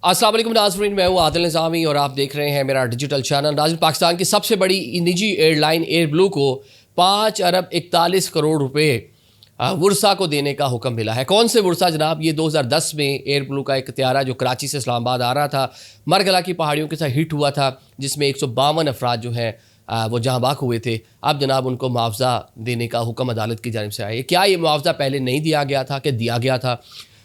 अस्सलाम वालेकुम नाज़रीन, मैं हूँ आदिल निज़ामी और आप देख रहे हैं मेरा डिजिटल चैनल। नाज़रीन, पाकिस्तान की सबसे बड़ी निजी एयरलाइन एयर ब्लू को 5 अरब 41 करोड़ रुपए वर्सा को देने का हुक्म मिला है। कौन से वर्सा जनाब? ये 2010 में एयर ब्लू का एक त्यारा जो कराची से इस्लामाबाद आ रहा था, मरगला की पहाड़ियों के साथ हिट हुआ था, जिसमें 152 अफराद जो हैं वो जहाँ बाक हुए थे। अब जनाब उनको मुआवजा देने का हुक्म अदालत की जानिब से आया। क्या ये मुआवजा पहले नहीं दिया गया था कि दिया गया था?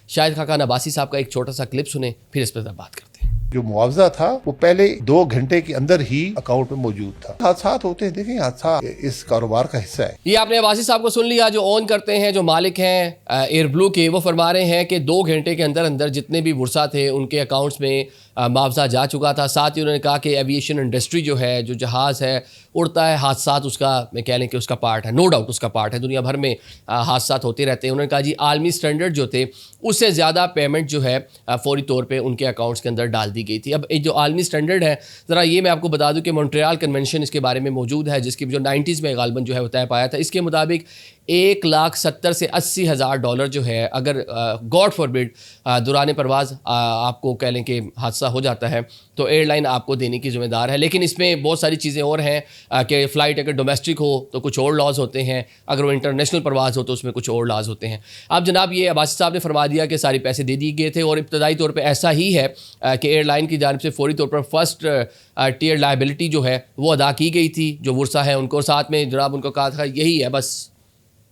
शाहिद खाकान अब्बासी साहब का एक छोटा सा क्लिप सुने, फिर इस पर बात करते हैं। जो मुआवजा था वो पहले 2 घंटे के अंदर ही अकाउंट में मौजूद था। हादसा होते हैं, देखें, हादसा इस कारोबार का हिस्सा है। ये आपने अब्बासी साहब को सुन लिया, जो ऑन करते हैं, जो मालिक हैं एयर ब्लू के। वो फरमा रहे हैं कि 2 घंटे के अंदर अंदर जितने भी वर्सा थे उनके अकाउंट्स में मुआवजा जा चुका था। साथ ही उन्होंने कहा कि एविएशन इंडस्ट्री जो है, जो जहाज़ है उड़ता है, हादसात उसका मैं कह लें कि उसका पार्ट है, नो डाउट उसका पार्ट है। दुनिया भर में हादसात होते रहते हैं। उन्होंने कहा जी आलमी स्टैंडर्ड जो थे उससे ज़्यादा पेमेंट जो है फौरी तौर पे उनके अकाउंट्स के अंदर डाल दी गई थी। अब जो आलमी स्टैंडर्ड है, ज़रा ये मैं आपको बता दूं कि मॉन्ट्रियल कन्वेंशन इसके बारे में मौजूद है, जिसकी जो 90s में गालबन जो है वो तय पाया था। इसके मुताबिक 1,70,000 से 80,000 डॉलर जो है, अगर गॉड फॉरबिड दौरान परवाज़ आपको कह लें कि हादसा हो जाता है तो एयरलाइन आपको देने की ज़िम्मेदार है। लेकिन इसमें बहुत सारी चीज़ें और हैं कि फ़्लाइट अगर डोमेस्टिक हो तो कुछ और लॉज होते हैं, अगर वो इंटरनेशनल परवाज़ हो तो उसमें कुछ और लॉज होते हैं। अब जनाब ये अब्बासी साहब ने फरमा दिया कि सारे पैसे दे दिए गए थे और इब्तदाई तौर पर ऐसा ही है कि एयरलाइन की जानिब से फौरी तौर पर फर्स्ट टियर लायबिलिटी जो है वो अदा की गई थी, जो वर्सा है उनको। साथ में जनाब उनको कहा था यही है, बस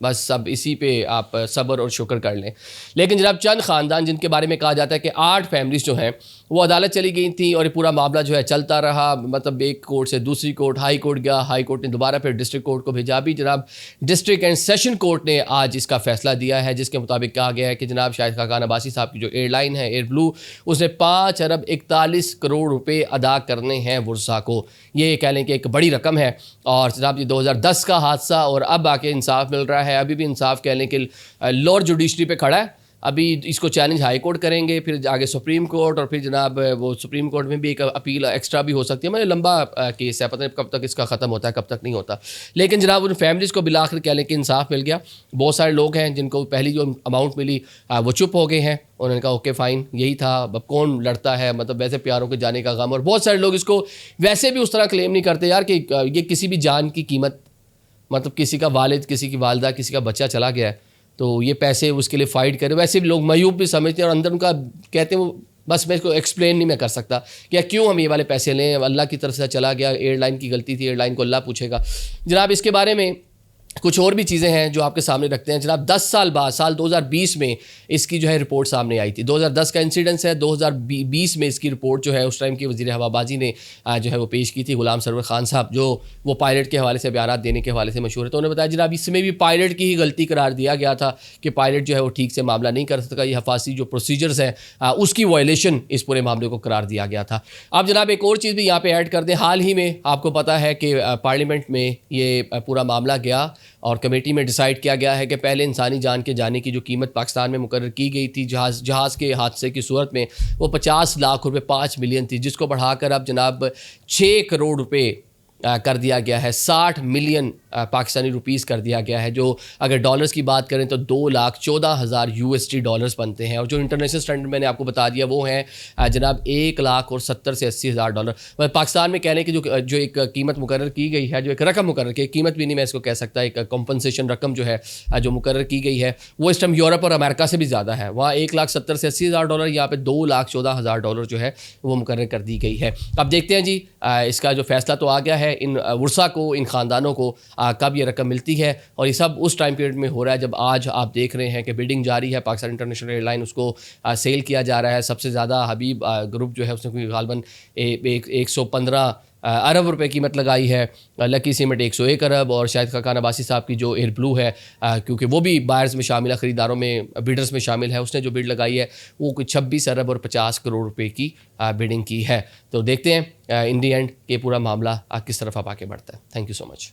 सब इसी पे आप सब्र और शुक्र कर लें। लेकिन जनाब चंद ख़ानदान जिनके बारे में कहा जाता है कि 8 फैमिलीज़ जो हैं वो अदालत चली गई थी और ये पूरा मामला जो है चलता रहा। मतलब एक कोर्ट से दूसरी कोर्ट, हाई कोर्ट गया, हाई कोर्ट ने दोबारा फिर डिस्ट्रिक्ट कोर्ट को भेजा। अभी जनाब डिस्ट्रिक्ट एंड सेशन कोर्ट ने आज इसका फैसला दिया है, जिसके मुताबिक कहा गया है कि जनाब शाहिद खाकान अब्बासी साहब की जो एयरलाइन है एयर ब्लू, उसने 5 अरब 41 करोड़ रुपये अदा करने हैं वर्सा को। ये कह लें कि एक बड़ी रकम है। और जनाब ये 2010 का हादसा और अब आके इंसाफ मिल रहा है। अभी भी इंसाफ कह लें कि लोअर जुडिशरी पे खड़ा है। अभी इसको चैलेंज हाई कोर्ट करेंगे, फिर आगे सुप्रीम कोर्ट, और फिर जनाब वो सुप्रीम कोर्ट में भी एक अपील एक्स्ट्रा भी हो सकती है। मतलब लंबा केस है, पता नहीं कब तक इसका ख़त्म होता है, कब तक नहीं होता। लेकिन जनाब उन फैमिलीज़ को बिलाखिर कह लें कि इंसाफ मिल गया। बहुत सारे लोग हैं जिनको पहली जो अमाउंट मिली वो चुप हो गए हैं। उन्होंने कहा ओके फ़ाइन, यही था, अब कौन लड़ता है, मतलब वैसे प्यारों के जाने का गम। और बहुत सारे लोग इसको वैसे भी उस तरह क्लेम नहीं करते यार कि ये किसी भी जान की कीमत, मतलब किसी का वालिद, किसी की वालदा, किसी का बच्चा चला गया है तो ये पैसे उसके लिए फ़ाइट करें। वैसे भी लोग मायूब भी समझते हैं और अंदर उनका कहते हैं वो, बस मैं इसको एक्सप्लेन नहीं मैं कर सकता कि क्यों हम ये वाले पैसे लें। अल्लाह की तरफ से चला गया, एयरलाइन की गलती थी, एयरलाइन को अल्लाह पूछेगा। जनाब इसके बारे में कुछ और भी चीज़ें हैं जो आपके सामने रखते हैं। जनाब 10 साल बाद, साल 2020 में इसकी जो है रिपोर्ट सामने आई थी। 2010 का इंसिडेंस है, 2020 में इसकी रिपोर्ट जो है उस टाइम की वज़ीर हवाबाजी ने जो है वो पेश की थी, गुलाम सरवर खान साहब, जो वो पायलट के हवाले से बयान देने के हवाले से मशहूर है। तो उन्होंने बताया जनाब इसमें भी पायलट की ही गलती करार दिया गया था कि पायलट जो है वो ठीक से मामला नहीं कर सकता। ये हफासी जो प्रोसीजर्स हैं उसकी वायलेशन इस पूरे मामले को करार दिया गया था। अब जनाब एक और चीज़ भी यहाँ पर ऐड कर दें। हाल ही में आपको पता है कि पार्लियामेंट में ये पूरा मामला गया और कमेटी में डिसाइड किया गया है कि पहले इंसानी जान के जाने की जो कीमत पाकिस्तान में मुकर्रर की गई थी जहाज़ के हादसे की सूरत में, वो 50 लाख रुपए 5 मिलियन थी, जिसको बढ़ाकर अब जनाब 6 करोड़ रुपए कर दिया गया है। 60 मिलियन पाकिस्तानी रुपीस कर दिया गया है, जो अगर डॉलर्स की बात करें तो 2,14,000 USD डॉलर्स बनते हैं। और जो इंटरनेशनल स्टैंडर्ड मैंने आपको बता दिया वो हैं जनाब 1,70,000 से 80,000 डॉलर। पाकिस्तान में कहने की जो एक कीमत मुकर्रर की गई है, जो एक रकम मुकर्रर की, कीमत भी नहीं मैं इसको कह सकता, एक कॉम्पनसेशन रकम जो है जो मुकर्रर की गई है वो इस टाइम यूरोप और अमेरिका से भी ज़्यादा है। वहाँ 1,70,000 से 80,000 डॉलर, यहाँ पे 2,14,000 डॉलर जो है वो मुकर्रर कर दी गई है। अब देखते हैं जी इसका जो फैसला तो आ गया है, इन वर्सा को, इन ख़ानदानों को कब ये रकम मिलती है। और ये सब उस टाइम पीरियड में हो रहा है जब आज आप देख रहे हैं कि बिल्डिंग जारी है। पाकिस्तान इंटरनेशनल एयरलाइन उसको सेल किया जा रहा है। सबसे ज़्यादा हबीब ग्रुप जो है उसने कोई गालबन 115 अरब रुपए कीमत लगाई है। लकी सीमेंट 101 अरब और शाहिद खाकान अब्बासी साहब की जो एयर ब्लू है, क्योंकि वो भी बायर्स में शामिल है, ख़रीदारों में, बिडर्स में शामिल है, उसने जो बिड लगाई है वो कुछ 26 अरब और 50 करोड़ रुपए की बिडिंग की है। तो देखते हैं इन दी एंड ये पूरा मामला किस तरफ आप आके बढ़ता है। Thank you so much.